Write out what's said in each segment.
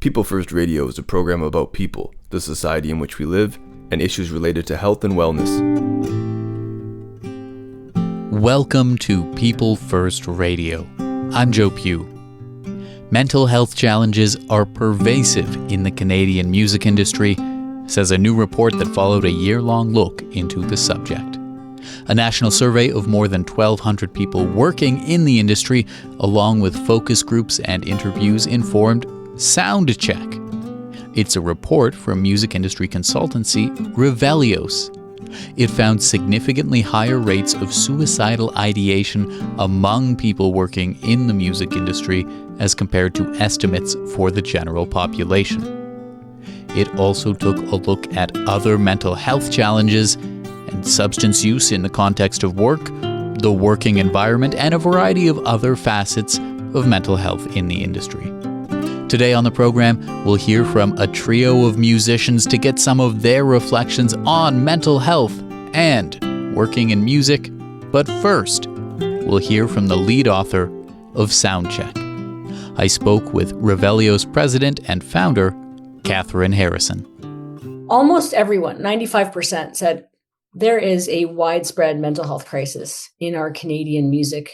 People First Radio is a program about people, the society in which we live, and issues related to health and wellness. Welcome to People First Radio. I'm Joe Pugh. Mental health challenges are pervasive in the Canadian music industry, says a new report that followed a year-long look into the subject. A national survey of more than 1,200 people working in the industry, along with focus groups and interviews, informed Soundcheck. It's a report from music industry consultancy Revelios. It found significantly higher rates of suicidal ideation among people working in the music industry as compared to estimates for the general population. It also took a look at other mental health challenges and substance use in the context of work, the working environment, and a variety of other facets of mental health in the industry. Today on the program, we'll hear from a trio of musicians to get some of their reflections on mental health and working in music. But first, we'll hear from the lead author of Soundcheck. I spoke with Revelios president and founder, Catherine Harrison. Almost everyone, 95%, said there is a widespread mental health crisis in our Canadian music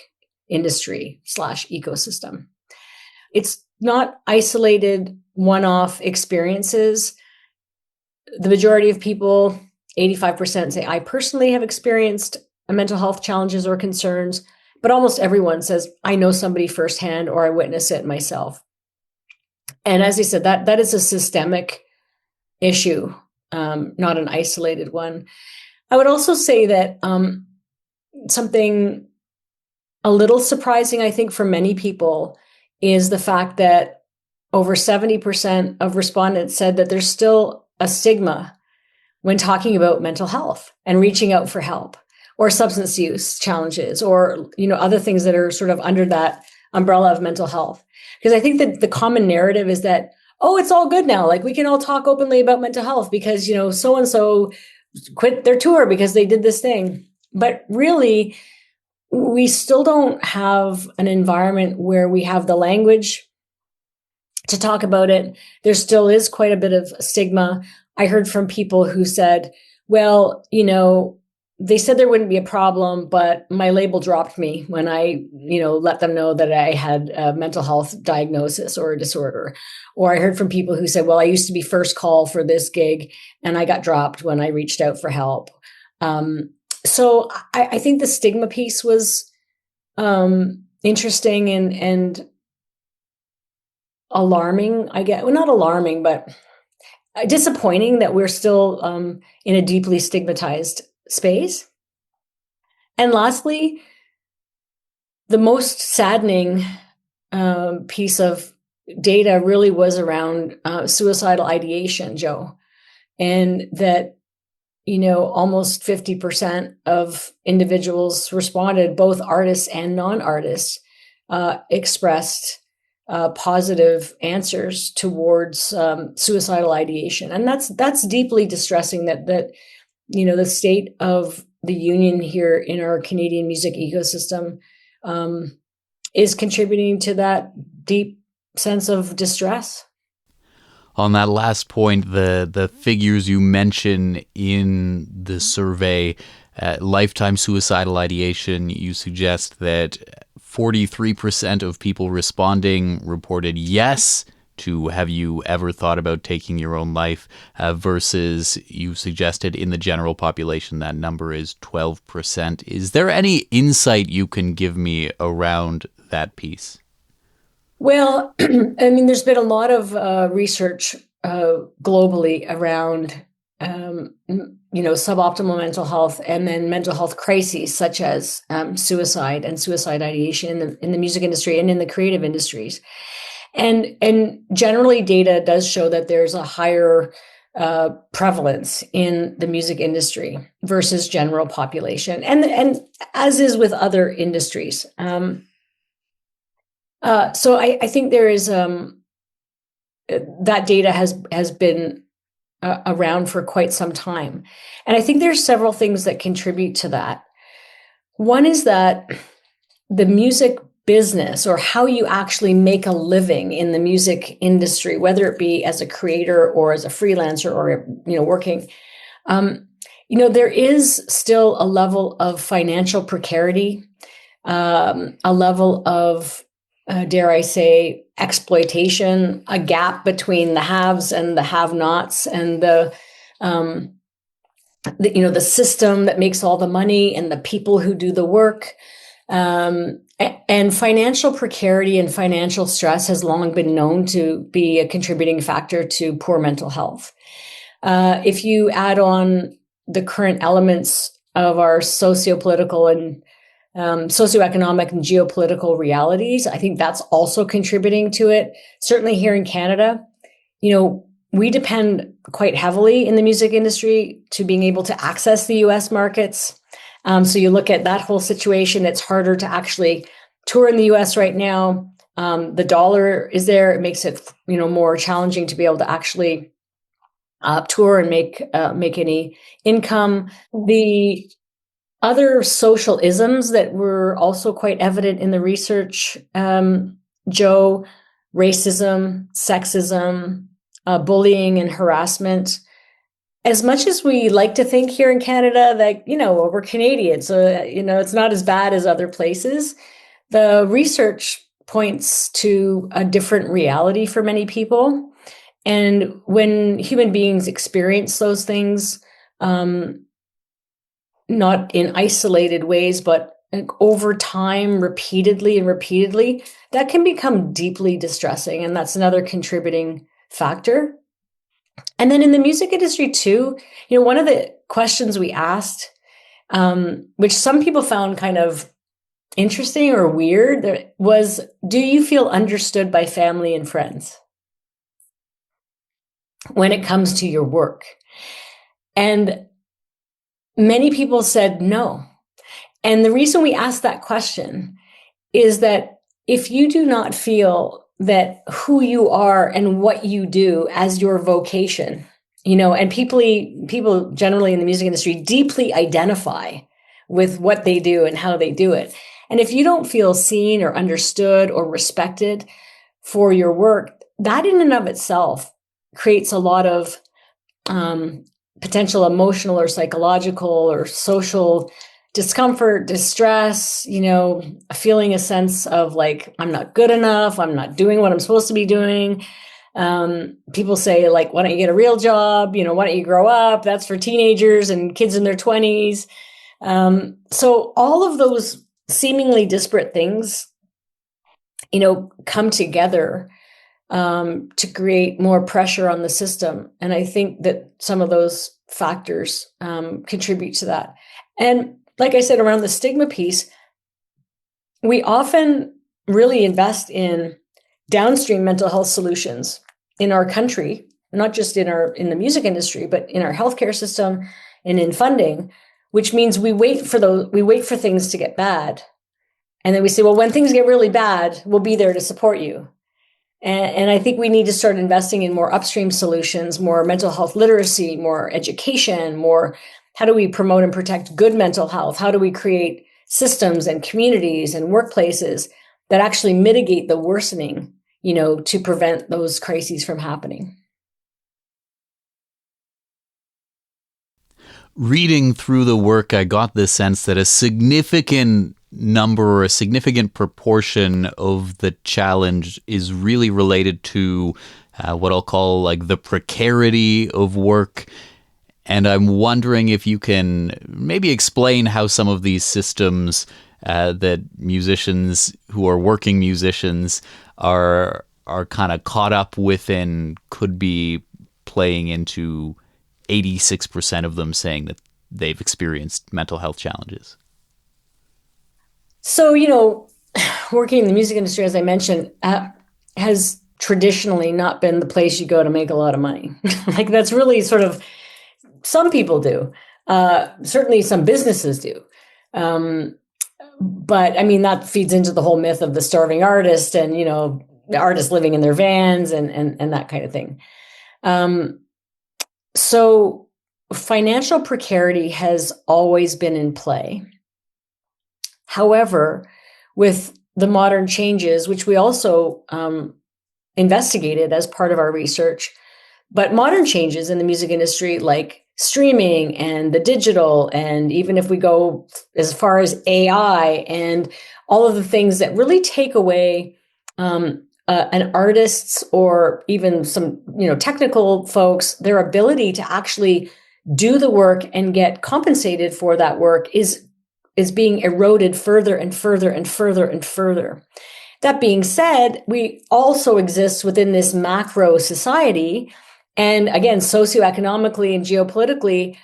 industry / ecosystem. It's not isolated one-off experiences. The majority of people, 85%, say, I personally have experienced mental health challenges or concerns, but almost everyone says, I know somebody firsthand or I witness it myself. And as I said, that is a systemic issue, not an isolated one. I would also say that something a little surprising, I think, for many people is the fact that over 70% of respondents said that there's still a stigma when talking about mental health and reaching out for help or substance use challenges or, other things that are sort of under that umbrella of mental health. Because I think that the common narrative is that, oh, it's all good now. Like we can all talk openly about mental health because, so-and-so quit their tour because they did this thing. But really, we still don't have an environment where we have the language to talk about it. There still is quite a bit of stigma. I heard from people who said, well, they said there wouldn't be a problem, but my label dropped me when I, let them know that I had a mental health diagnosis or a disorder. Or I heard from people who said, well, I used to be first call for this gig and I got dropped when I reached out for help. So I think the stigma piece was interesting and alarming, I guess. Well, not alarming, but disappointing that we're still in a deeply stigmatized space. And lastly, the most saddening piece of data really was around suicidal ideation, Joe, and that almost 50% of individuals responded, both artists and non-artists, expressed positive answers towards suicidal ideation. And that's deeply distressing that the state of the union here in our Canadian music ecosystem is contributing to that deep sense of distress. On that last point, the figures you mention in the survey, lifetime suicidal ideation, you suggest that 43% of people responding reported yes to have you ever thought about taking your own life, versus you suggested in the general population that number is 12%. Is there any insight you can give me around that piece? Well, there's been a lot of research globally around, suboptimal mental health and then mental health crises such as suicide and suicide ideation in the music industry and in the creative industries. And generally, data does show that there's a higher prevalence in the music industry versus general population, and as is with other industries. So I think there is that data has been around for quite some time, and I think there's several things that contribute to that. One is that the music business or how you actually make a living in the music industry, whether it be as a creator or as a freelancer or, working, there is still a level of financial precarity, a level of, dare I say, exploitation, a gap between the haves and the have-nots, and the system that makes all the money and the people who do the work. And financial precarity and financial stress has long been known to be a contributing factor to poor mental health. If you add on the current elements of our sociopolitical and socioeconomic and geopolitical realities, I think that's also contributing to it. Certainly here in Canada, we depend quite heavily in the music industry to being able to access the US markets. So you look at that whole situation, it's harder to actually tour in the US right now. The dollar is there. It makes it, more challenging to be able to actually tour and make any income. The other social isms that were also quite evident in the research, Joe, racism, sexism, bullying and harassment. As much as we like to think here in Canada that, we're Canadian, so, it's not as bad as other places, the research points to a different reality for many people. And when human beings experience those things, not in isolated ways, but over time, repeatedly, that can become deeply distressing. And that's another contributing factor. And then in the music industry too, one of the questions we asked, which some people found kind of interesting or weird, was, do you feel understood by family and friends when it comes to your work? And many people said no. And the reason we asked that question is that if you do not feel that who you are and what you do as your vocation, and people generally in the music industry deeply identify with what they do and how they do it. And if you don't feel seen or understood or respected for your work, that in and of itself creates a lot of potential emotional or psychological or social discomfort, distress, feeling a sense of like, I'm not good enough. I'm not doing what I'm supposed to be doing. People say like, why don't you get a real job? Why don't you grow up? That's for teenagers and kids in their 20s. So all of those seemingly disparate things, come together to create more pressure on the system. And I think that some of those factors contribute to that. And like I said, around the stigma piece, we often really invest in downstream mental health solutions in our country, not just in the music industry, but in our healthcare system and in funding, which means we wait for things to get bad. And then we say, well, when things get really bad, we'll be there to support you. And I think we need to start investing in more upstream solutions, more mental health literacy, more education, more how do we promote and protect good mental health? How do we create systems and communities and workplaces that actually mitigate the worsening, to prevent those crises from happening? Reading through the work, I got the sense that a significant number or a significant proportion of the challenge is really related to what I'll call like the precarity of work. And I'm wondering if you can maybe explain how some of these systems that musicians who are working musicians are kind of caught up within could be playing into 86% of them saying that they've experienced mental health challenges. So, working in the music industry, as I mentioned, has traditionally not been the place you go to make a lot of money. Like that's really sort of, some people do. Certainly some businesses do. But I mean, that feeds into the whole myth of the starving artist and, the artists living in their vans and that kind of thing. So financial precarity has always been in play. However, with the modern changes, which we also investigated as part of our research, but modern changes in the music industry, like streaming and the digital, and even if we go as far as AI and all of the things that really take away an artist's or even some technical folks, their ability to actually do the work and get compensated for that work is being eroded further and further and further and further. That being said, we also exist within this macro society. And again, socioeconomically and geopolitically,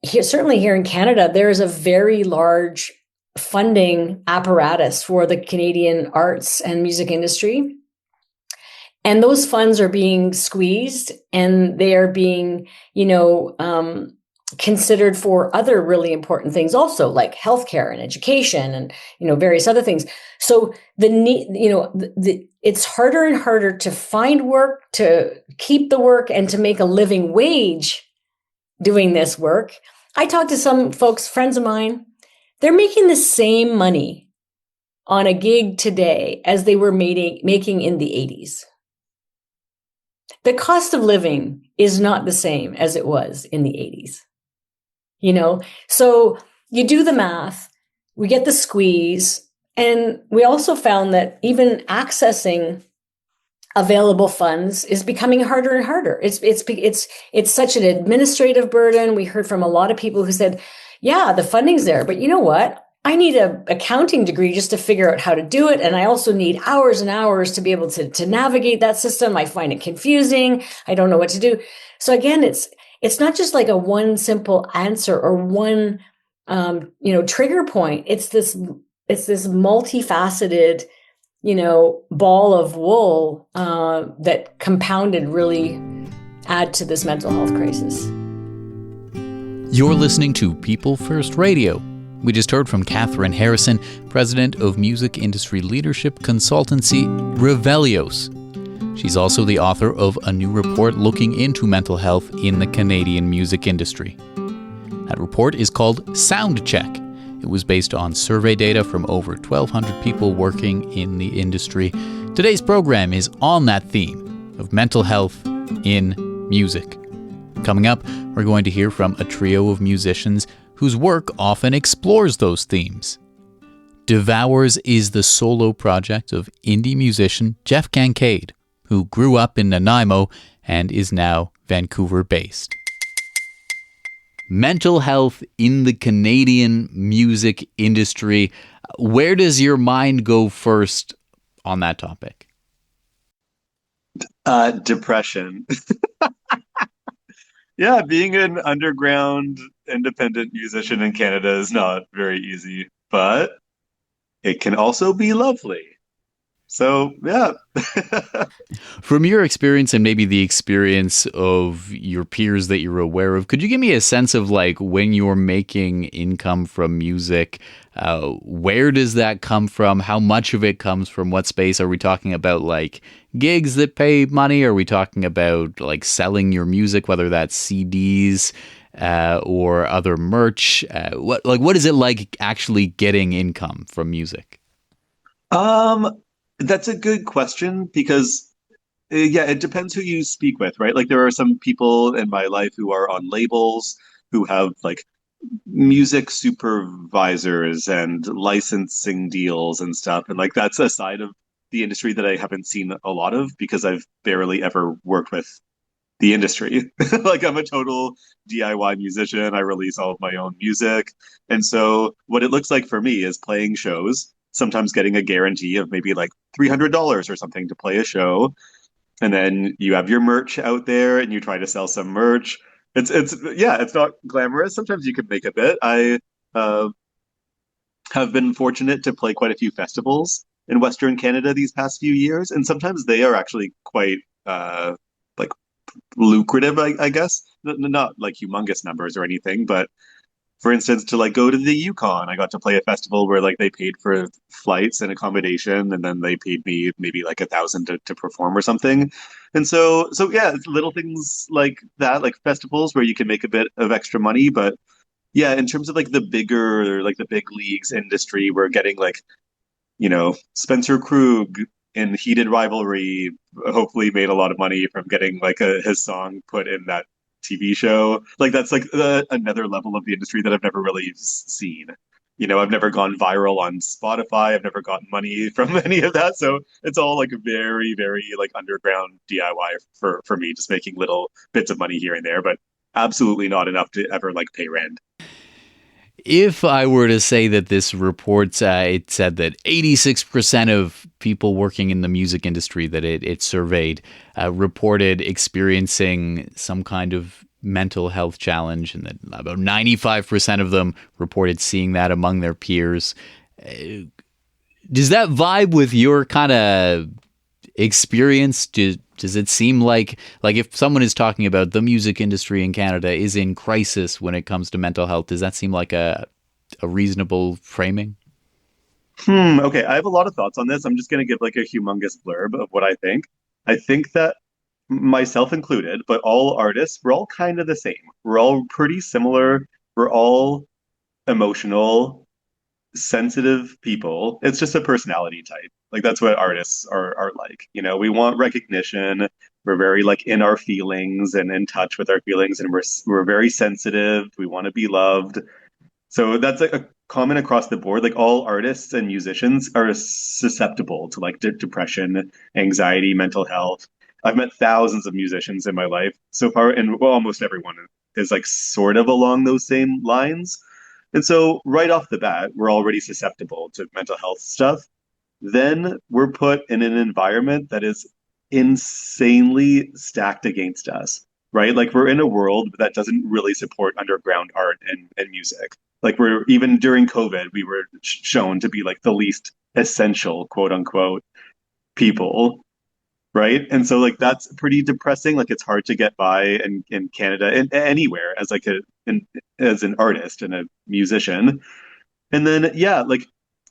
certainly here in Canada, there is a very large funding apparatus for the Canadian arts and music industry. And those funds are being squeezed, and they are being, considered for other really important things also, like healthcare and education and, various other things. So it's harder and harder to find work, to keep the work, and to make a living wage doing this work. I talked to some folks, friends of mine, they're making the same money on a gig today as they were making in the 80s. The cost of living is not the same as it was in the 80s. So you do the math, we get the squeeze, and we also found that even accessing available funds is becoming harder and harder. It's such an administrative burden. We heard from a lot of people who said, yeah, the funding's there, but you know what? I need an accounting degree just to figure out how to do it. And I also need hours and hours to be able to navigate that system. I find it confusing. I don't know what to do. So again, it's not just like a one simple answer or one, trigger point. It's this multifaceted, ball of wool that compounded really add to this mental health crisis. You're listening to People First Radio. We just heard from Catherine Harrison, president of music industry leadership consultancy Revelios. She's also the author of a new report looking into mental health in the Canadian music industry. That report is called Sound Check. It was based on survey data from over 1,200 people working in the industry. Today's program is on that theme of mental health in music. Coming up, we're going to hear from a trio of musicians whose work often explores those themes. Devours is the solo project of indie musician Jeff Cancade, who grew up in Nanaimo and is now Vancouver-based. Mental health in the Canadian music industry. Where does your mind go first on that topic? Depression. Yeah, being an underground independent musician in Canada is not very easy, but it can also be lovely. So, yeah. From your experience and maybe the experience of your peers that you're aware of, could you give me a sense of like when you're making income from music, where does that come from? How much of it comes from what space? Are we talking about like gigs that pay money? Are we talking about like selling your music, whether that's CDs or other merch? What is it like actually getting income from music? That's a good question because, it depends who you speak with, right? Like there are some people in my life who are on labels, who have like music supervisors and licensing deals and stuff. And like that's a side of the industry that I haven't seen a lot of because I've barely ever worked with the industry. Like I'm a total DIY musician. I release all of my own music. And so what it looks like for me is playing shows, sometimes getting a guarantee of maybe like $300 or something to play a show. And then you have your merch out there and you try to sell some merch. It's not glamorous. Sometimes you can make a bit. I have been fortunate to play quite a few festivals in Western Canada these past few years. And sometimes they are actually quite like lucrative, I guess. Not like humongous numbers or anything, but for instance, to like go to the Yukon, I got to play a festival where like they paid for flights and accommodation, and then they paid me maybe like $1,000 to perform or something. And so yeah, it's little things like that, like festivals where you can make a bit of extra money. But yeah, in terms of like the bigger, like the big leagues industry, we're getting like Spencer Krug in Heated Rivalry hopefully made a lot of money from getting like his song put in that TV show. Like that's like another level of the industry that I've never really seen. I've never gone viral on Spotify. I've never gotten money from any of that. So it's all like very, very like underground DIY for me, just making little bits of money here and there, but absolutely not enough to ever like pay rent. If I were to say that this report, it said that 86% of people working in the music industry that it surveyed reported experiencing some kind of mental health challenge, and that about 95% of them reported seeing that among their peers. Does that vibe with your kind of experience? Does it seem like if someone is talking about the music industry in Canada is in crisis when it comes to mental health, does that seem like a reasonable framing? Okay, I have a lot of thoughts on this. I'm just going to give like a humongous blurb of what I think. I think that myself included, but all artists, we're all kind of the same. We're all pretty similar. We're all emotional, sensitive people. It's just a personality type. Like that's what artists are like. We want recognition. We're very like in our feelings and in touch with our feelings, and we're very sensitive. We want to be loved. So that's like a common across the board. Like all artists and musicians are susceptible to like depression, anxiety, mental health. I've met thousands of musicians in my life so far, and well, almost everyone is like sort of along those same lines. And so, right off the bat, we're already susceptible to mental health stuff. Then we're put in an environment that is insanely stacked against us, right? Like we're in a world that doesn't really support underground art and music. Like we're even during COVID, we were shown to be like the least essential, quote unquote, people, right? And so like that's pretty depressing. Like it's hard to get by in Canada and anywhere as like as an artist and a musician. And then yeah, like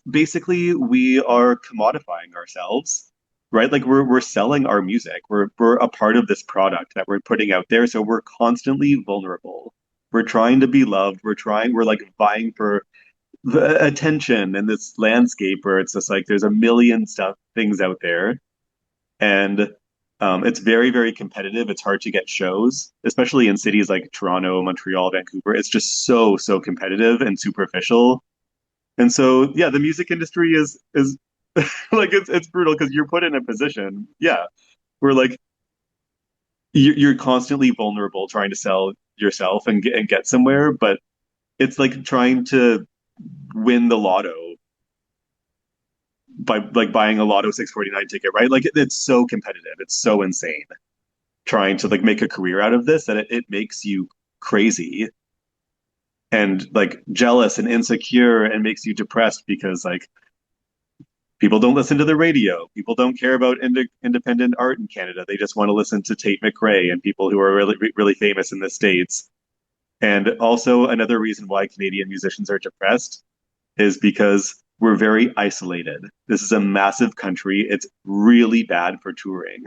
basically we are commodifying ourselves, right? Like we're selling our music. We're a part of this product that we're putting out there. So we're constantly vulnerable. We're trying to be loved. We're like vying for the attention in this landscape where it's just like there's a million things out there, and it's very, very competitive. It's hard to get shows, especially in cities like Toronto, Montreal, Vancouver. It's just so competitive and superficial. And so, yeah, the music industry is like it's brutal because you're put in a position, yeah, where like you're constantly vulnerable, trying to sell yourself and get somewhere, but it's like trying to win the lotto by like buying a Lotto 649 ticket, right? Like it's so competitive, it's so insane trying to like make a career out of this that it makes you crazy and like jealous and insecure and makes you depressed because like people don't listen to the radio. People don't care about independent art in Canada. They just want to listen to Tate McRae and people who are really famous in the States. And also another reason why Canadian musicians are depressed is because we're very isolated. This is a massive country. It's really bad for touring,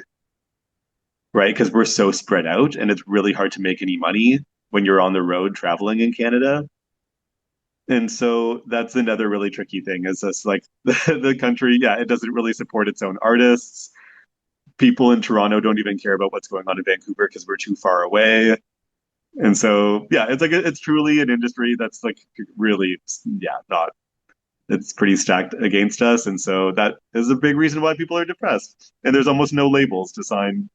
right? Because we're so spread out and it's really hard to make any money when you're on the road traveling in Canada. And so that's another really tricky thing is this like the country, yeah, it doesn't really support its own artists. People in Toronto don't even care about what's going on in Vancouver because we're too far away. And so, yeah, it's like it's truly an industry that's like really, yeah, not it's pretty stacked against us. And so that is a big reason why people are depressed. And there's almost no labels to sign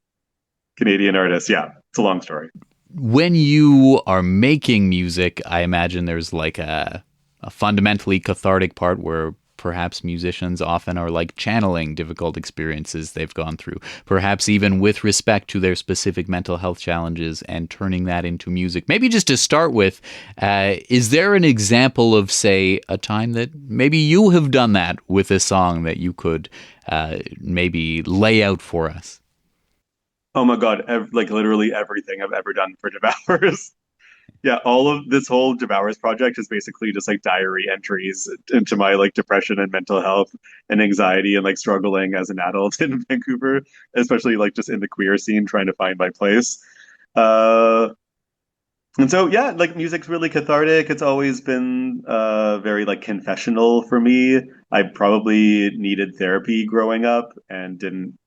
Canadian artists. Yeah, it's a long story. When you are making music, I imagine there's like a fundamentally cathartic part where perhaps musicians often are like channeling difficult experiences they've gone through, perhaps even with respect to their specific mental health challenges and turning that into music. Maybe just to start with, is there an example of, say, a time that maybe you have done that with a song that you could maybe lay out for us? Oh my God, like literally everything I've ever done for Devours. Yeah, all of this whole Devours project is basically just like diary entries into my like depression and mental health and anxiety and like struggling as an adult in Vancouver, especially like just in the queer scene trying to find my place. Uh And so, yeah, like music's really cathartic. It's always been very like confessional for me. I probably needed therapy growing up and didn't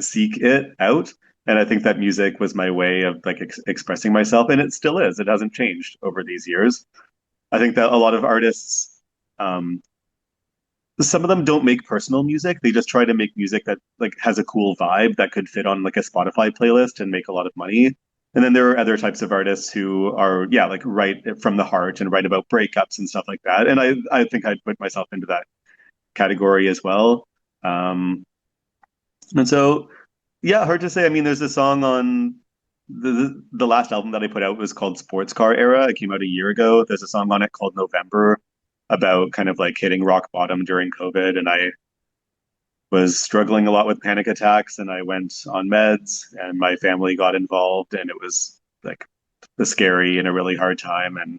seek it out. And I think that music was my way of like expressing myself, and it still is. It hasn't changed over these years. I think that a lot of artists, um, some of them don't make personal music. They just try to make music that like has a cool vibe that could fit on like a Spotify playlist and make a lot of money. And then there are other types of artists who are, yeah, like write from the heart and write about breakups and stuff like that. And I think I'd put myself into that category as well. Um, and so, yeah, hard to say. I mean, there's a song on the last album that I put out was called Sports Car Era. It came out a year ago. There's a song on it called November about kind of like hitting rock bottom during COVID. And I was struggling a lot with panic attacks and I went on meds and my family got involved and it was like a scary and a really hard time. And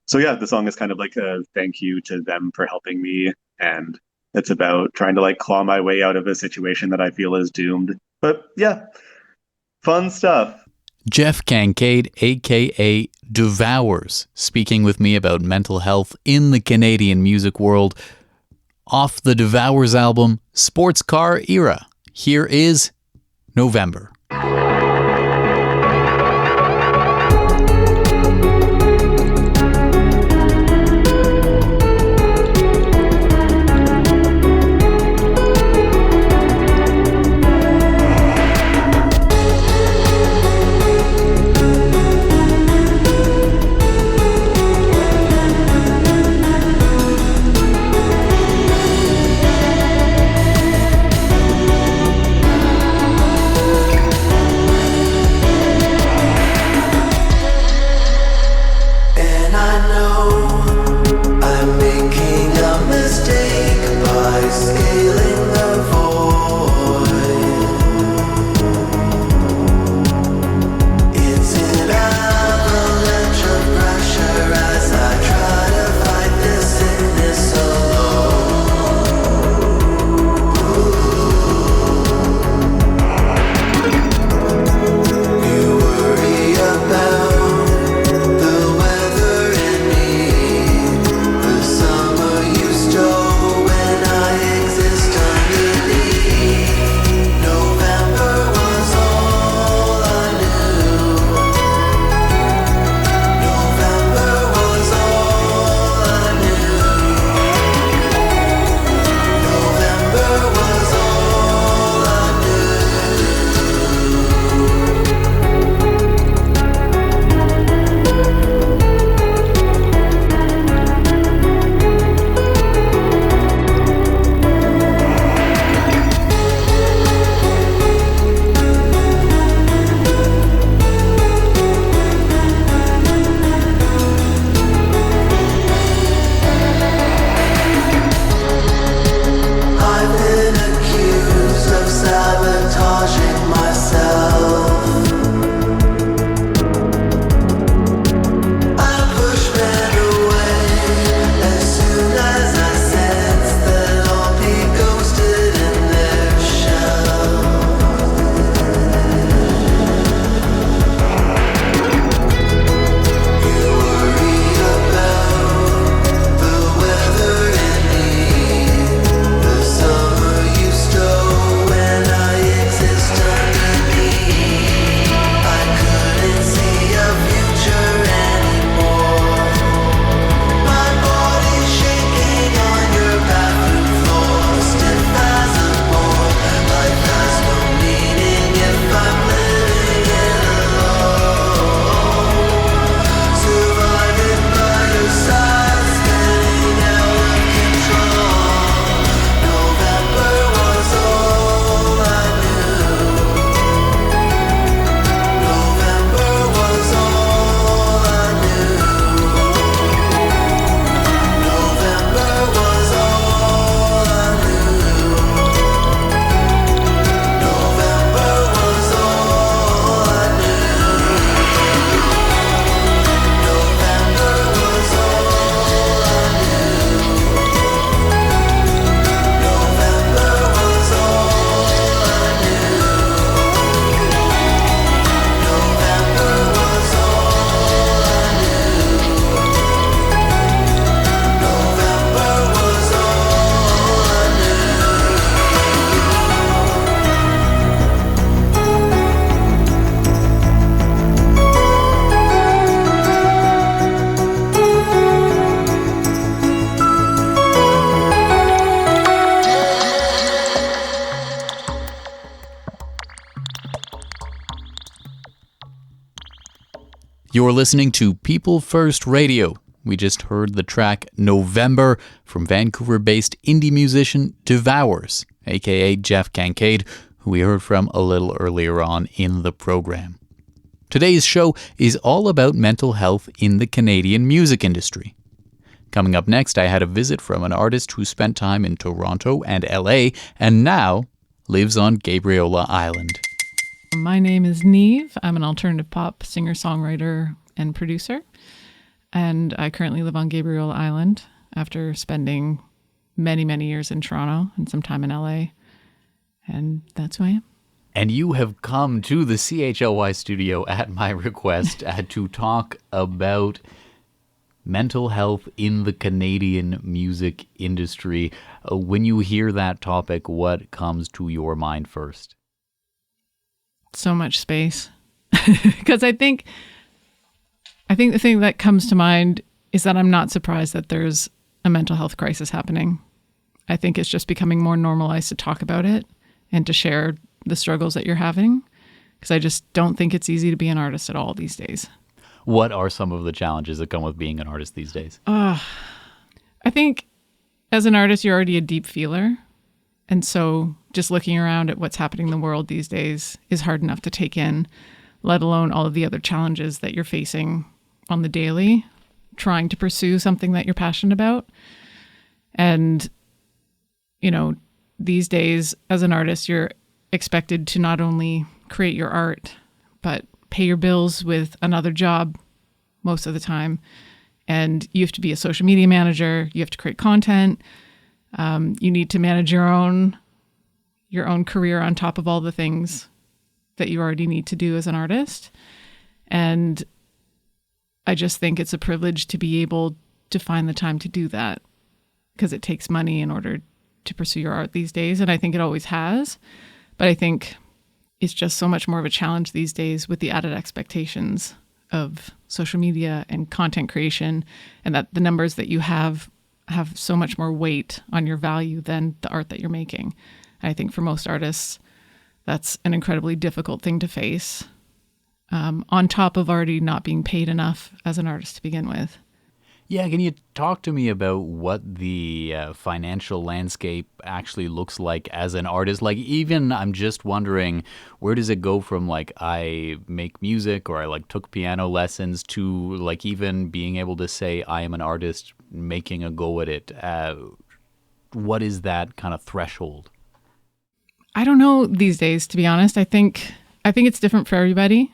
so, yeah, the song is kind of like a thank you to them for helping me. And it's about trying to like claw my way out of a situation that I feel is doomed. But yeah, fun stuff. Jeff Cancade AKA Devours, speaking with me about mental health in the Canadian music world. Off the Devours album, Sports Car Era. Here is November. You're listening to People First Radio. We just heard the track November from Vancouver-based indie musician Devours, aka Jeff Cancade, who we heard from a little earlier on in the program. Today's show is all about mental health in the Canadian music industry. Coming up next, I had a visit from an artist who spent time in Toronto and LA and now lives on Gabriola Island. My name is NEAVV. I'm an alternative pop singer-songwriter and producer, and I currently live on Gabriola Island after spending many, many years in Toronto and some time in LA, and that's who I am. And you have come to the CHLY studio at my request to talk about mental health in the Canadian music industry. When you hear that topic, what comes to your mind first? So much space. Because I think the thing that comes to mind is that I'm not surprised that there's a mental health crisis happening. I think it's just becoming more normalized to talk about it and to share the struggles that you're having, because I just don't think it's easy to be an artist at all these days. What are some of the challenges that come with being an artist these days? I think as an artist, you're already a deep feeler. And so just looking around at what's happening in the world these days is hard enough to take in, let alone all of the other challenges that you're facing on the daily, trying to pursue something that you're passionate about. And, you know, these days as an artist, you're expected to not only create your art, but pay your bills with another job most of the time. And you have to be a social media manager. You have to create content. You need to manage your own career on top of all the things that you already need to do as an artist. And I just think it's a privilege to be able to find the time to do that, because it takes money in order to pursue your art these days. And I think it always has. But I think it's just so much more of a challenge these days with the added expectations of social media and content creation, and that the numbers that you have so much more weight on your value than the art that you're making. I think for most artists, that's an incredibly difficult thing to face, on top of already not being paid enough as an artist to begin with. Yeah, can you talk to me about what the financial landscape actually looks like as an artist? Like, even I'm just wondering, where does it go from like I make music or I like took piano lessons to like even being able to say I am an artist making a go at it? What is that kind of threshold? I don't know these days, to be honest. I think it's different for everybody,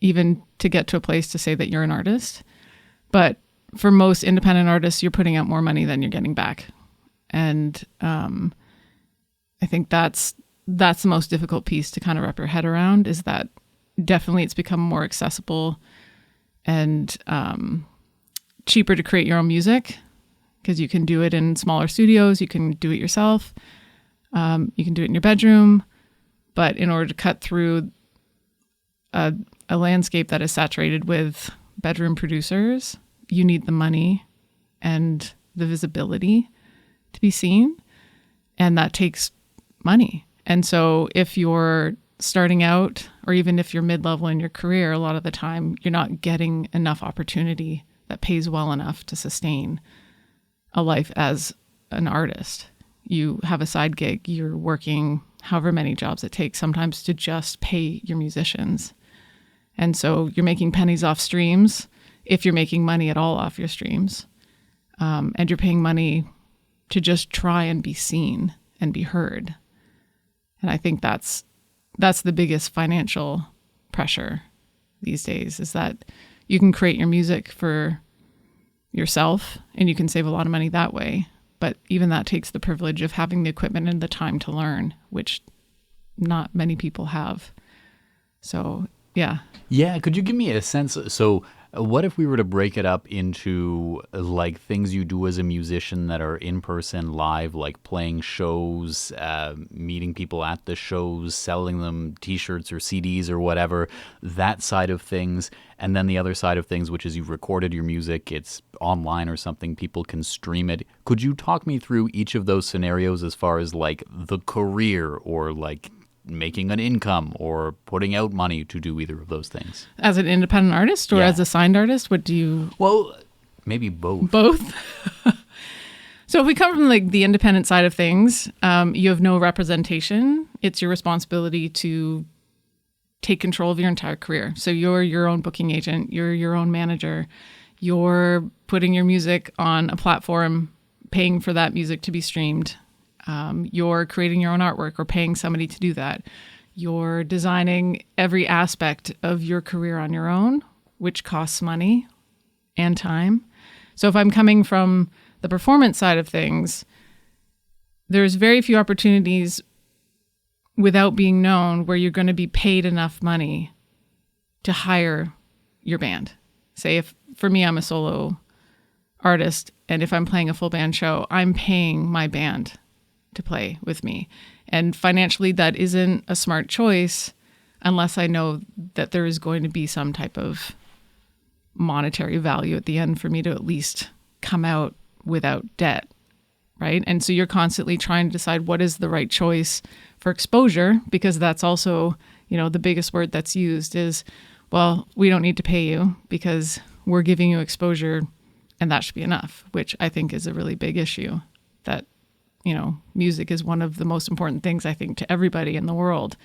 even to get to a place to say that you're an artist. But for most independent artists, you're putting out more money than you're getting back. And I think that's the most difficult piece to kind of wrap your head around, is that definitely it's become more accessible and cheaper to create your own music, because you can do it in smaller studios, you can do it yourself, you can do it in your bedroom. But in order to cut through a landscape that is saturated with bedroom producers, you need the money and the visibility to be seen. And that takes money. And so if you're starting out, or even if you're mid-level in your career, a lot of the time you're not getting enough opportunity that pays well enough to sustain a life as an artist. You have a side gig, you're working however many jobs it takes sometimes to just pay your musicians. And so you're making pennies off streams, if you're making money at all off your streams, and you're paying money to just try and be seen and be heard. And I think that's the biggest financial pressure these days, is that you can create your music for yourself and you can save a lot of money that way. But even that takes the privilege of having the equipment and the time to learn, which not many people have. So, yeah. Yeah, could you give me a sense? So what if we were to break it up into like things you do as a musician that are in person, live, like playing shows, meeting people at the shows, selling them t-shirts or CDs or whatever, that side of things. And then the other side of things, which is you've recorded your music, it's online or something, people can stream it. Could you talk me through each of those scenarios as far as like the career or like making an income or putting out money to do either of those things? As an independent artist or Yeah. as a signed artist? What do you... Well, maybe both. Both? So if we come from like the independent side of things, you have no representation. It's your responsibility to take control of your entire career. So you're your own booking agent, you're your own manager, you're putting your music on a platform, paying for that music to be streamed. You're creating your own artwork or paying somebody to do that. You're designing every aspect of your career on your own, which costs money and time. So if I'm coming from the performance side of things, there's very few opportunities without being known where you're going to be paid enough money to hire your band. Say if, for me, I'm a solo artist, and if I'm playing a full band show, I'm paying my band to play with me. And financially, that isn't a smart choice unless I know that there is going to be some type of monetary value at the end for me to at least come out without debt, right? And so you're constantly trying to decide what is the right choice for exposure, because that's also, the biggest word that's used is, well, we don't need to pay you because we're giving you exposure and that should be enough, which I think is a really big issue. That, music is one of the most important things, I think, to everybody in the world,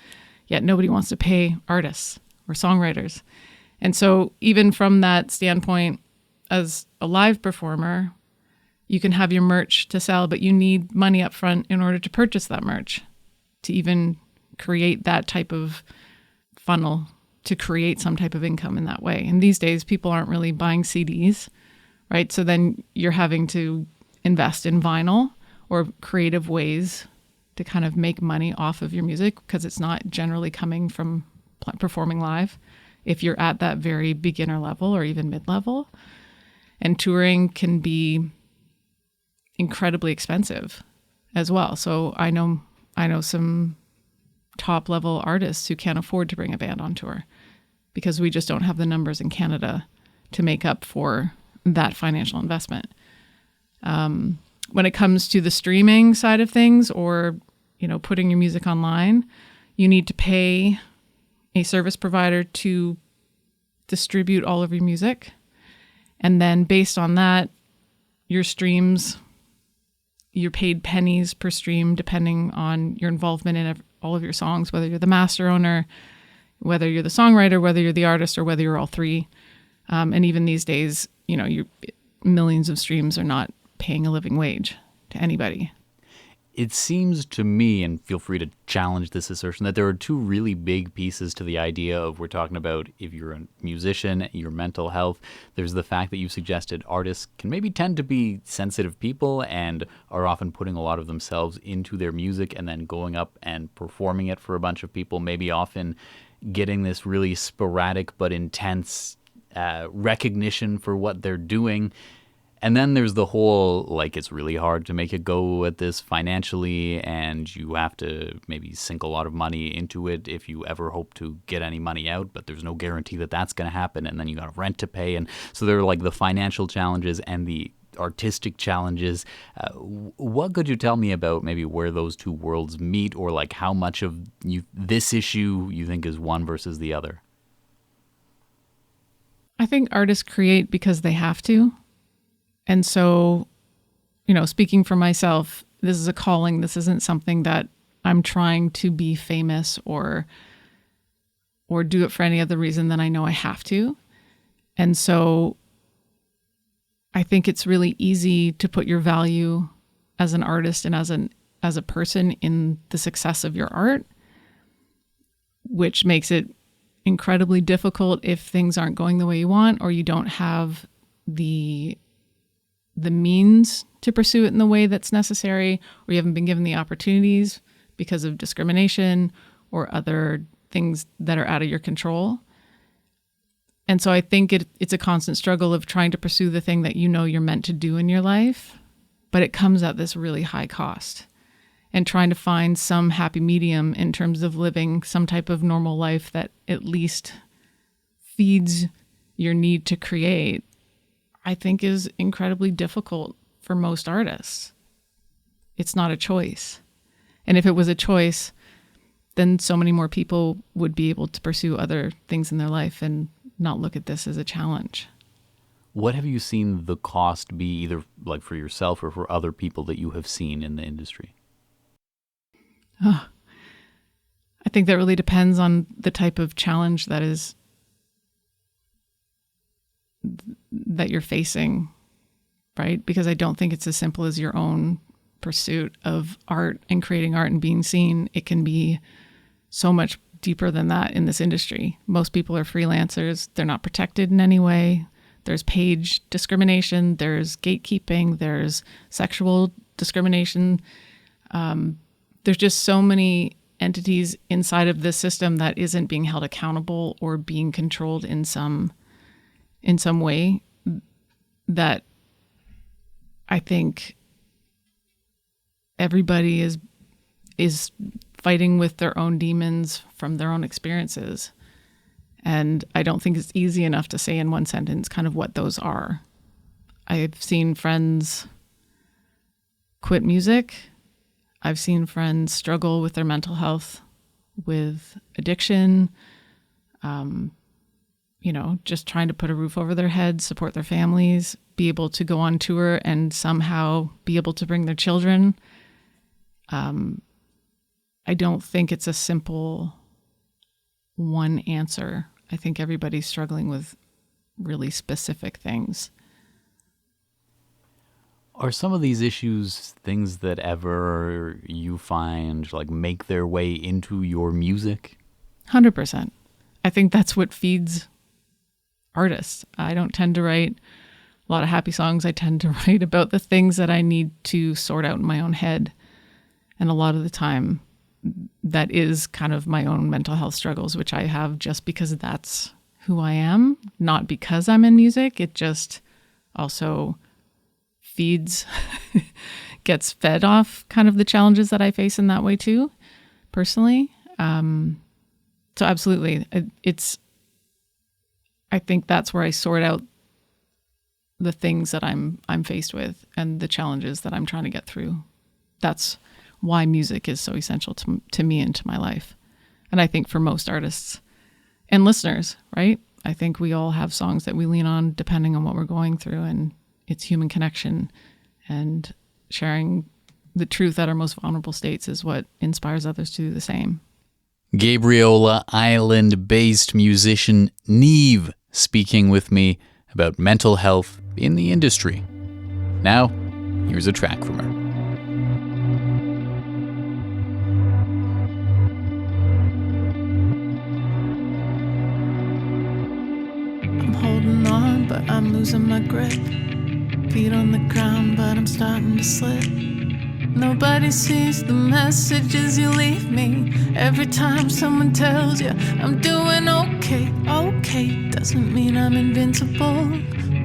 yet nobody wants to pay artists or songwriters. And so even from that standpoint, as a live performer, you can have your merch to sell, but you need money up front in order to purchase that merch, to even create that type of funnel, to create some type of income in that way. And these days, people aren't really buying CDs, right? So then you're having to invest in vinyl or creative ways to kind of make money off of your music, because it's not generally coming from performing live if you're at that very beginner level or even mid-level. And touring can be incredibly expensive as well. So I know some top level artists who can't afford to bring a band on tour because we just don't have the numbers in Canada to make up for that financial investment. When it comes to the streaming side of things, or putting your music online, you need to pay a service provider to distribute all of your music. And then based on that, your streams, you're paid pennies per stream depending on your involvement in all of your songs, whether you're the master owner, whether you're the songwriter, whether you're the artist, or whether you're all three. And even these days, millions of streams are not paying a living wage to anybody. It seems to me, and feel free to challenge this assertion, that there are two really big pieces to the idea of, we're talking about if you're a musician, your mental health. There's the fact that you've suggested artists can maybe tend to be sensitive people and are often putting a lot of themselves into their music and then going up and performing it for a bunch of people, maybe often getting this really sporadic but intense recognition for what they're doing. And then there's the whole, it's really hard to make a go at this financially, and you have to maybe sink a lot of money into it if you ever hope to get any money out, but there's no guarantee that that's going to happen, and then you got rent to pay. And so there are the financial challenges and the artistic challenges. What could you tell me about maybe where those two worlds meet, or how much of this issue you think is one versus the other? I think artists create because they have to. And so, speaking for myself, this is a calling. This isn't something that I'm trying to be famous or do it for any other reason than I know I have to. And so I think it's really easy to put your value as an artist and as a person in the success of your art, which makes it incredibly difficult if things aren't going the way you want, or you don't have the means to pursue it in the way that's necessary, or you haven't been given the opportunities because of discrimination or other things that are out of your control. And so I think it's a constant struggle of trying to pursue the thing that you're meant to do in your life, but it comes at this really high cost. And trying to find some happy medium in terms of living some type of normal life that at least feeds your need to create, I think is incredibly difficult for most artists. It's not a choice. And if it was a choice, then so many more people would be able to pursue other things in their life and not look at this as a challenge. What have you seen the cost be, either like for yourself or for other people that you have seen in the industry? I think that really depends on the type of challenge that you're facing, right? Because I don't think it's as simple as your own pursuit of art and creating art and being seen. It can be so much deeper than that in this industry. Most people are freelancers. They're not protected in any way. There's page discrimination. There's gatekeeping. There's sexual discrimination. There's just so many entities inside of this system that isn't being held accountable or being controlled in some way that I think everybody is fighting with their own demons from their own experiences. And I don't think it's easy enough to say in one sentence kind of what those are. I've seen friends quit music. I've seen friends struggle with their mental health, with addiction, just trying to put a roof over their heads, support their families, be able to go on tour and somehow be able to bring their children. I don't think it's a simple one answer. I think everybody's struggling with really specific things. Are some of these issues things that ever you find like make their way into your music? 100%. I think that's what feeds artists. I don't tend to write a lot of happy songs. I tend to write about the things that I need to sort out in my own head. And a lot of the time, that is kind of my own mental health struggles, which I have just because that's who I am, not because I'm in music. It just also feeds, gets fed off kind of the challenges that I face in that way too, personally. So absolutely, I think that's where I sort out the things that I'm faced with and the challenges that I'm trying to get through. That's why music is so essential to me and to my life. And I think for most artists and listeners, right? I think we all have songs that we lean on depending on what we're going through, and it's human connection and sharing the truth at our most vulnerable states is what inspires others to do the same. Gabriola Island-based musician NEAVV speaking with me about mental health in the industry. Now, here's a track from her. Holding on, but I'm losing my grip. Feet on the ground, but I'm starting to slip. Nobody sees the messages you leave me. Every time someone tells you I'm doing okay, okay doesn't mean I'm invincible.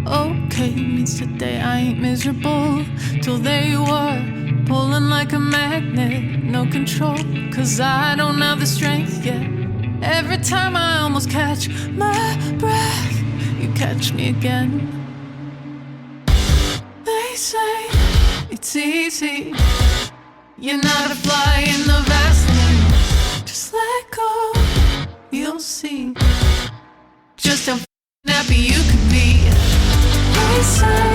Okay means today I ain't miserable. Till there you are, pulling like a magnet, no control, 'cause I don't have the strength yet. Every time I almost catch my breath, you catch me again. They say it's easy, you're not a fly in the Vaseline. Just let go, you'll see just how happy you could be. They say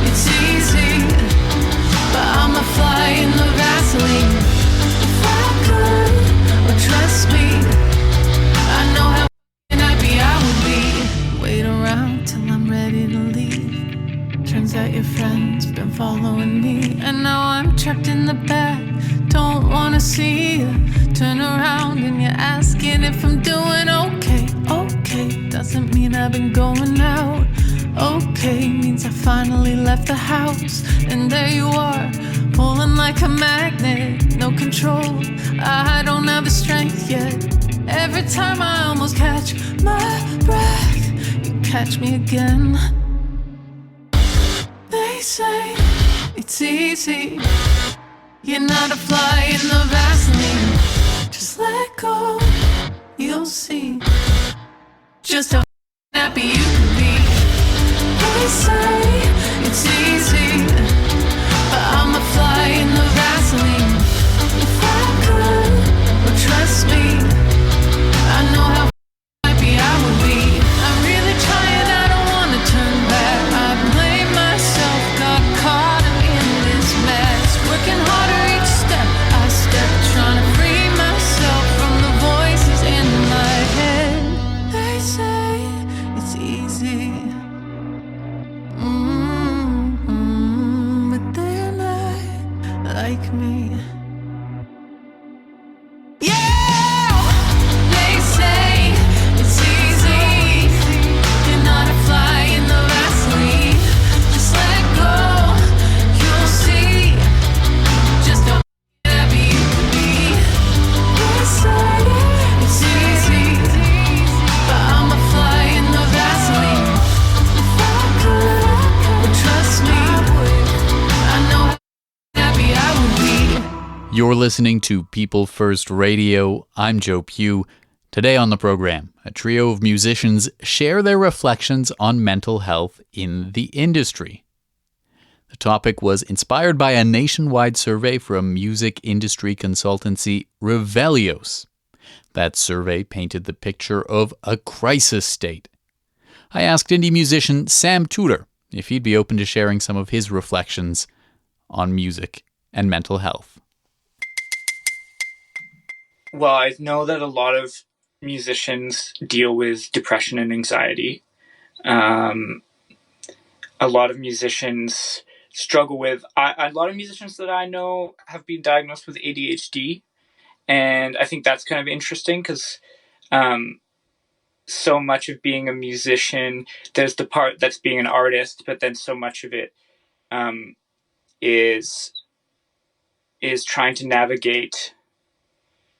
it's easy, but I'm a fly in the Vaseline. If I could, well, trust me, I know how happy I would be. Wait around till I'm ready to leave. Turns out your friend's been following me, and now I'm trapped in the back. Don't wanna see you turn around, and you're asking if I'm doing okay. Okay doesn't mean I've been going out. Okay means I finally left the house, and there you are, pulling like a magnet, no control. I don't have the strength yet. Every time I almost catch my breath, you catch me again. They say it's easy, you're not a fly in the Vaseline. Just let go, you'll see just how happy you can be. They say it's easy, but I'm a fly in the Vaseline. If I could, well, trust me, You're listening to People First Radio. I'm Joe Pugh. Today on the program, a trio of musicians share their reflections on mental health in the industry. The topic was inspired by a nationwide survey from music industry consultancy Revelios. That survey painted the picture of a crisis state. I asked indie musician Sam Tudor if he'd be open to sharing some of his reflections on music and mental health. Well, I know that a lot of musicians deal with depression and anxiety. A lot of musicians struggle with... a lot of musicians that I know have been diagnosed with ADHD. And I think that's kind of interesting because so much of being a musician, there's the part that's being an artist, but then so much of it is trying to navigate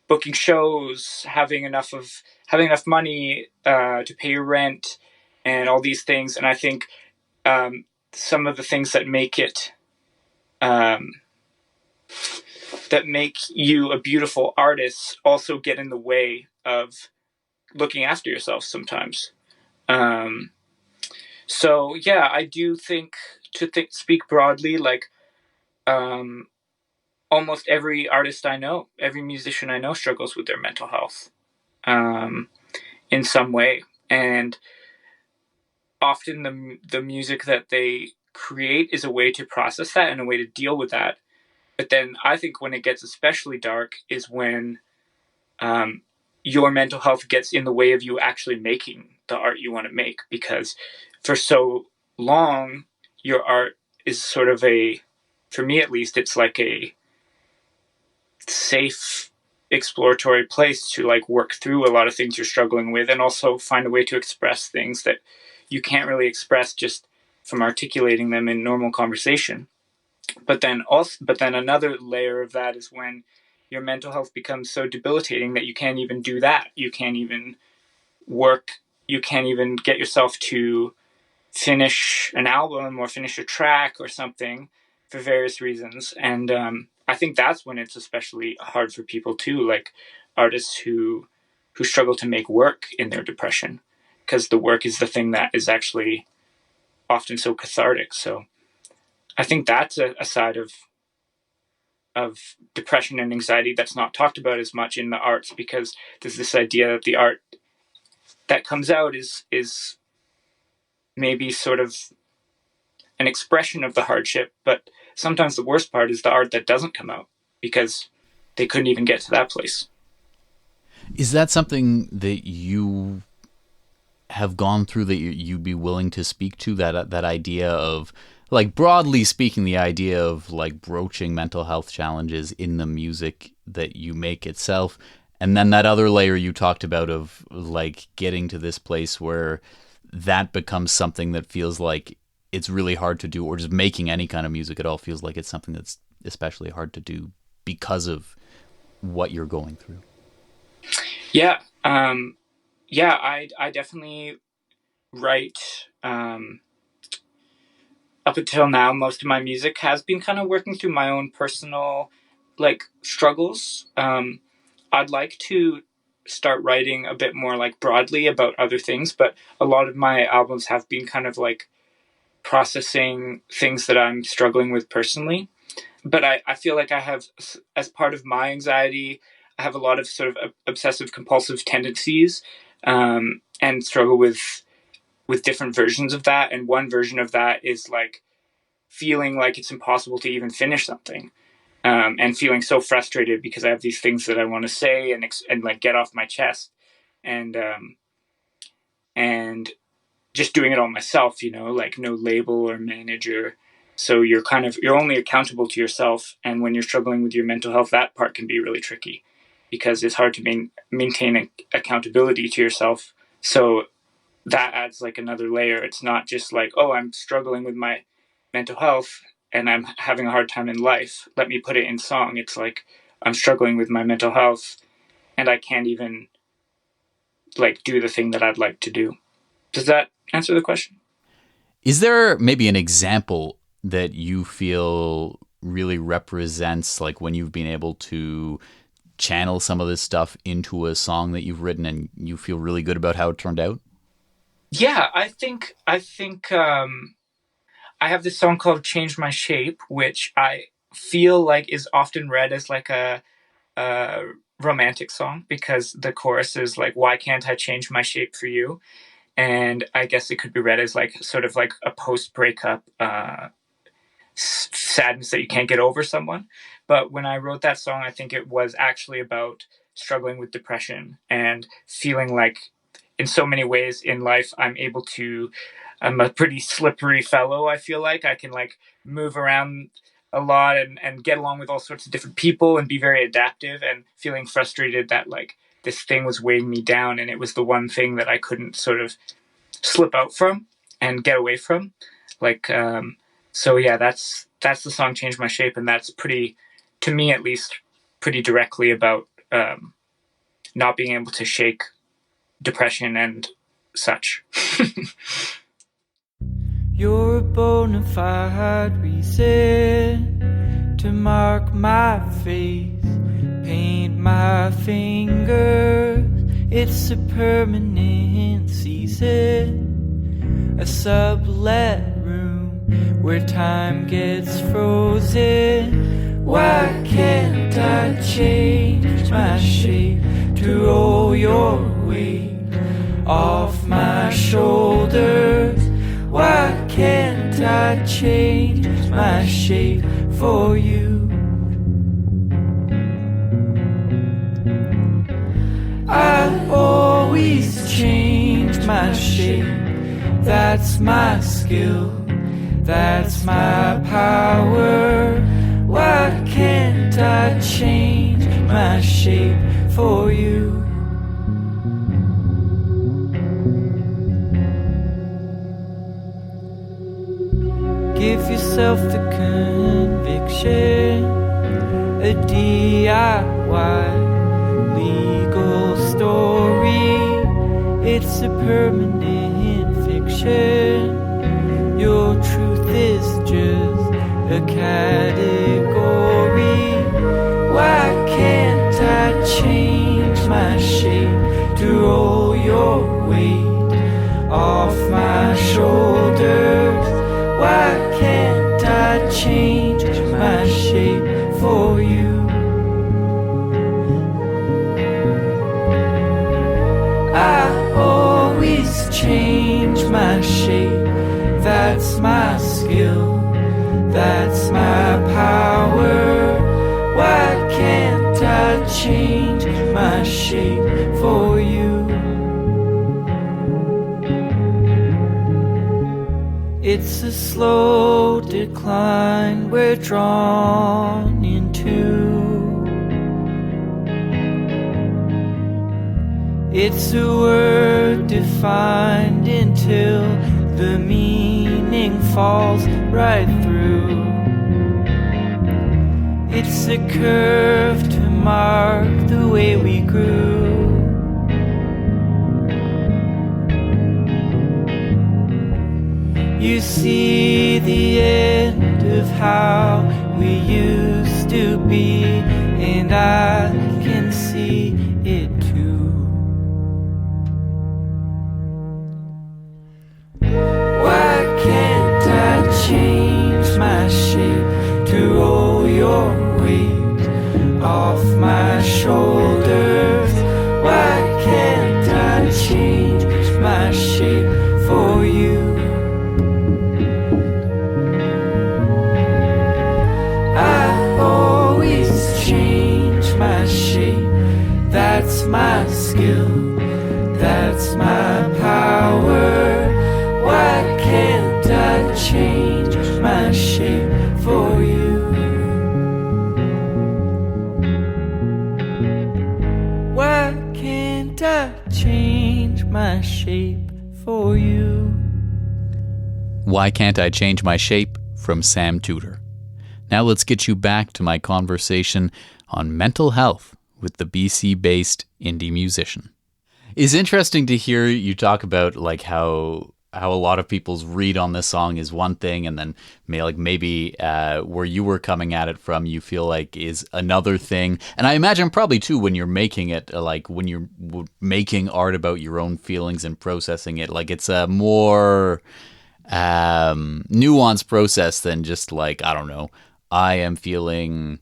booking shows, having enough money to pay your rent, and all these things. And I think some of the things that make it that make you a beautiful artist also get in the way of looking after yourself sometimes. So yeah, I do think speak broadly, like almost every artist I know, every musician I know struggles with their mental health in some way. And often the music that they create is a way to process that and a way to deal with that. But then I think when it gets especially dark is when your mental health gets in the way of you actually making the art you want to make. Because for so long, your art is sort of for me at least, it's like a safe exploratory place to like work through a lot of things you're struggling with, and also find a way to express things that you can't really express just from articulating them in normal conversation. But then another layer of that is when your mental health becomes so debilitating that you can't even do that. You can't even work. You can't even get yourself to finish an album or finish a track or something for various reasons. And I think that's when it's especially hard for people too, like artists who struggle to make work in their depression, because the work is the thing that is actually often so cathartic. So I think that's a side of depression and anxiety that's not talked about as much in the arts, because there's this idea that the art that comes out is maybe sort of an expression of the hardship, but sometimes the worst part is the art that doesn't come out because they couldn't even get to that place. Is that something that you have gone through, that you'd be willing to speak to, that idea of, like, broadly speaking, the idea of like broaching mental health challenges in the music that you make itself, and then that other layer you talked about of like getting to this place where that becomes something that feels like it's really hard to do, or just making any kind of music at all feels like it's something that's especially hard to do because of what you're going through? Yeah. I definitely write, up until now, most of my music has been kind of working through my own personal like struggles. I'd like to start writing a bit more like broadly about other things, but a lot of my albums have been kind of like processing things that I'm struggling with personally. But I feel like I have, as part of my anxiety, I have a lot of sort of obsessive compulsive tendencies, and struggle with different versions of that. And one version of that is like feeling like it's impossible to even finish something, and feeling so frustrated because I have these things that I want to say and like get off my chest, and just doing it all myself, like no label or manager. So you're only accountable to yourself. And when you're struggling with your mental health, that part can be really tricky because it's hard to maintain accountability to yourself. So that adds like another layer. It's not just like, oh, I'm struggling with my mental health and I'm having a hard time in life, let me put it in song. It's like, I'm struggling with my mental health and I can't even like do the thing that I'd like to do. Does that answer the question? Is there maybe an example that you feel really represents like when you've been able to channel some of this stuff into a song that you've written and you feel really good about how it turned out? Yeah, I think I have this song called Change My Shape, which I feel like is often read as like a romantic song, because the chorus is like, why can't I change my shape for you? And I guess it could be read as like sort of like a post-breakup sadness that you can't get over someone. But when I wrote that song, I think it was actually about struggling with depression and feeling like in so many ways in life I'm a pretty slippery fellow. I feel like I can like move around a lot and get along with all sorts of different people and be very adaptive, and feeling frustrated that like this thing was weighing me down, and it was the one thing that I couldn't sort of slip out from and get away from. Like, so yeah, that's the song Change My Shape. And that's pretty, to me at least, pretty directly about not being able to shake depression and such. You're a bona fide reason to mark my face, paint my fingers. It's a permanent season, a sublet room where time gets frozen. Why can't I change my shape to roll your weight off my shoulders? Why can't I change my shape for you? I always change my shape. That's my skill. That's my power. Why can't I change my shape for you? Give yourself the conviction, a DIY legal story. It's a permanent fiction. Your truth is just a category. Why can't I change my shape to roll your weight off my shoulders? Why can't I change my shape for you? I always change my shape. That's my skill. That's my power. Why can't I change my shape for you? It's a slow decline we're drawn into. It's a word defined until the meaning falls right through. It's a curve to mark the way we grew. You see the end of how we used to be, and I can see it too. Why can't I change my shape to roll your weight off my shoulders? Why can't I change my shape for you? That's my skill, that's my power. Why can't I change my shape for you? Why can't I change my shape for you? Why Can't I Change My Shape from Sam Tudor. Now let's get you back to my conversation on mental health with the BC-based indie musician. It's interesting to hear you talk about like how how a lot of people's read on this song is one thing, and then maybe where you were coming at it from, you feel like is another thing. And I imagine probably too when you're making it, like when you're making art about your own feelings and processing it, like it's a more nuanced process than just like, I don't know, I am feeling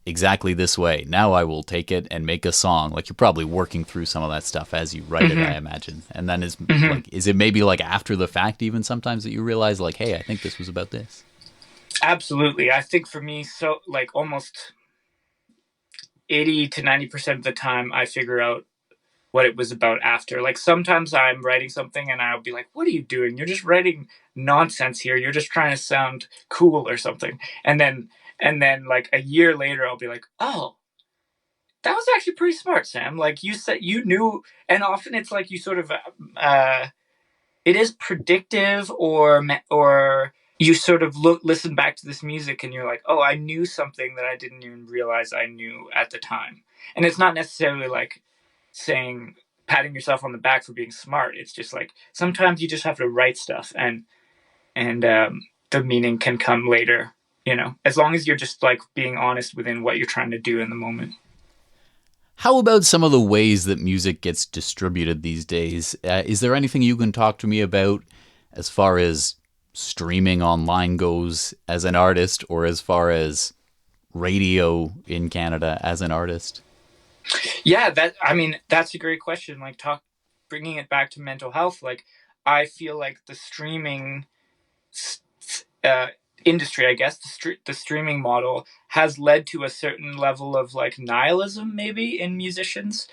exactly this way. Now I will take it and make a song. Like you're probably working through some of that stuff as you write it, I imagine. And then is it maybe like after the fact even sometimes that you realize like, hey, I think this was about this? Absolutely. I think for me, so like almost 80 to 90% of the time I figure out what it was about after. Like sometimes I'm writing something and I'll be like, what are you doing? You're just writing nonsense here. You're just trying to sound cool or something. And then like a year later, I'll be like, oh, that was actually pretty smart, Sam. Like you said, you knew, and often it's like you sort of, it is predictive or you sort of listen back to this music and you're like, oh, I knew something that I didn't even realize I knew at the time. And it's not necessarily like saying, patting yourself on the back for being smart. It's just like, sometimes you just have to write stuff and the meaning can come later, as long as you're just like being honest within what you're trying to do in the moment. How about some of the ways that music gets distributed these days? Is there anything you can talk to me about as far as streaming online goes as an artist, or as far as radio in Canada as an artist? Yeah, that's a great question. Like bringing it back to mental health. Like I feel like the streaming industry, I guess, the streaming model has led to a certain level of like nihilism maybe in musicians,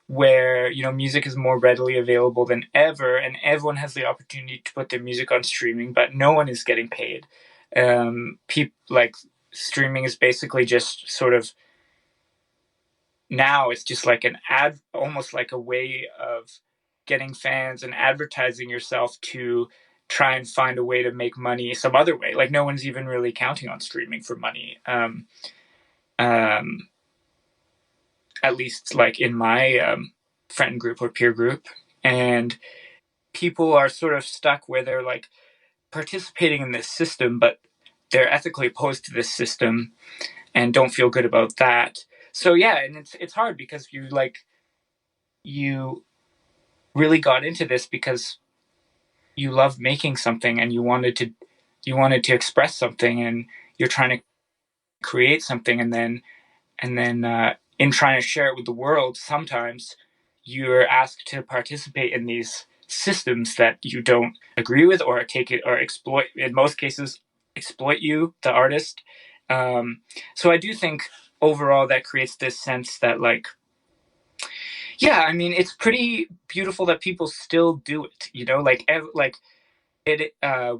where music is more readily available than ever and everyone has the opportunity to put their music on streaming, but no one is getting paid. Like streaming is basically just sort of, now it's just like an ad, almost like a way of getting fans and advertising yourself to try and find a way to make money some other way. Like no one's even really counting on streaming for money. At least like in my friend group or peer group. And people are sort of stuck where they're like participating in this system, but they're ethically opposed to this system and don't feel good about that. So yeah, and it's hard because you really got into this because you love making something and you wanted to express something and you're trying to create something, and then in trying to share it with the world, sometimes you're asked to participate in these systems that you don't agree with or take it or exploit, in most cases exploit you, the artist. So I do think overall that creates this sense that like, yeah, I mean, it's pretty beautiful that people still do it,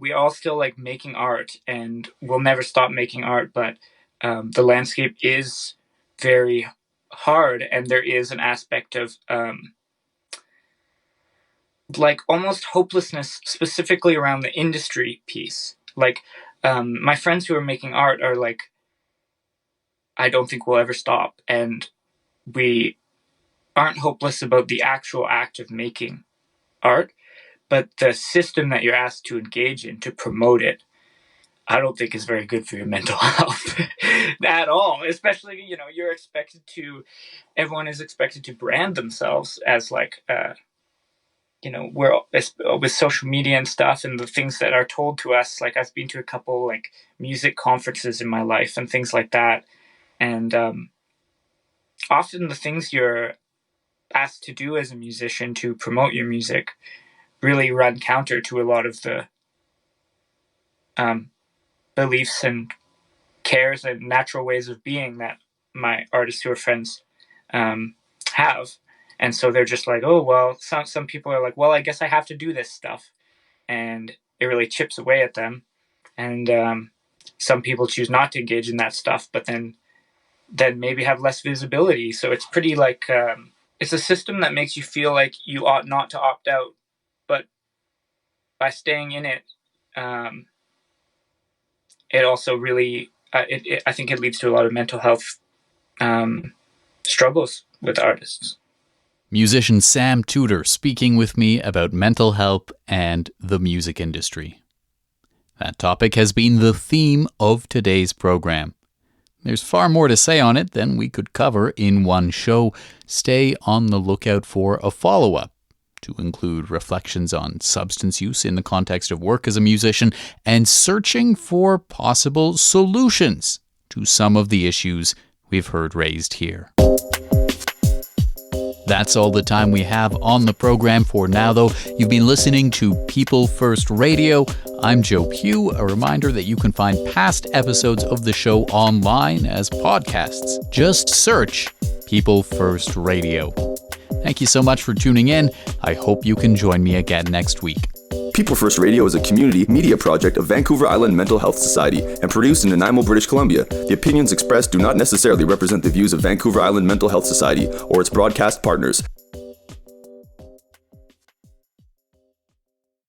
we all still like making art and we'll never stop making art, but the landscape is very hard and there is an aspect of like almost hopelessness specifically around the industry piece. Like my friends who are making art are like, I don't think we'll ever stop, and we aren't hopeless about the actual act of making art, but the system that you're asked to engage in to promote it, I don't think is very good for your mental health at all. Especially, everyone is expected to brand themselves as like, we're with social media and stuff and the things that are told to us. Like I've been to a couple like music conferences in my life and things like that. And often the things you're asked to do as a musician to promote your music really run counter to a lot of the beliefs and cares and natural ways of being that my artists who are friends have. And so they're just like, oh, well, some people are like, well, I guess I have to do this stuff. And it really chips away at them. And some people choose not to engage in that stuff, but then maybe have less visibility. So it's pretty like, it's a system that makes you feel like you ought not to opt out. But by staying in it, it also really, I think it leads to a lot of mental health struggles with artists. Musician Sam Tudor speaking with me about mental health and the music industry. That topic has been the theme of today's program. There's far more to say on it than we could cover in one show. Stay on the lookout for a follow-up to include reflections on substance use in the context of work as a musician and searching for possible solutions to some of the issues we've heard raised here. That's all the time we have on the program for now, though. You've been listening to People First Radio. I'm Joe Pugh. A reminder that you can find past episodes of the show online as podcasts. Just search People First Radio. Thank you so much for tuning in. I hope you can join me again next week. People First Radio is a community media project of Vancouver Island Mental Health Society and produced in Nanaimo, British Columbia. The opinions expressed do not necessarily represent the views of Vancouver Island Mental Health Society or its broadcast partners.